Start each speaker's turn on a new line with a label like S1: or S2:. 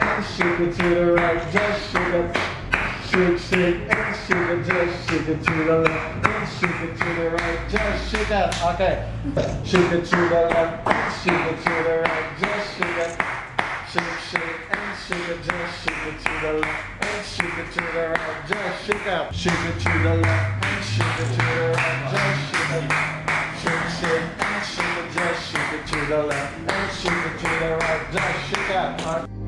S1: and shake it to the right, just shake it. Shake, shake, and shake it, just shake it to the left, and shake it to the right, just shake it. Okay. Shake it to the left, and shake it to the right, just shake it. Shake, shake, and shake it, just shake it to the left, and shake it to the right, just shake it. Shake it to the left, and shake it to the right, just shake it. Shake, shake, and shake it, just shake it to the left, and shake it to the right, just shake it.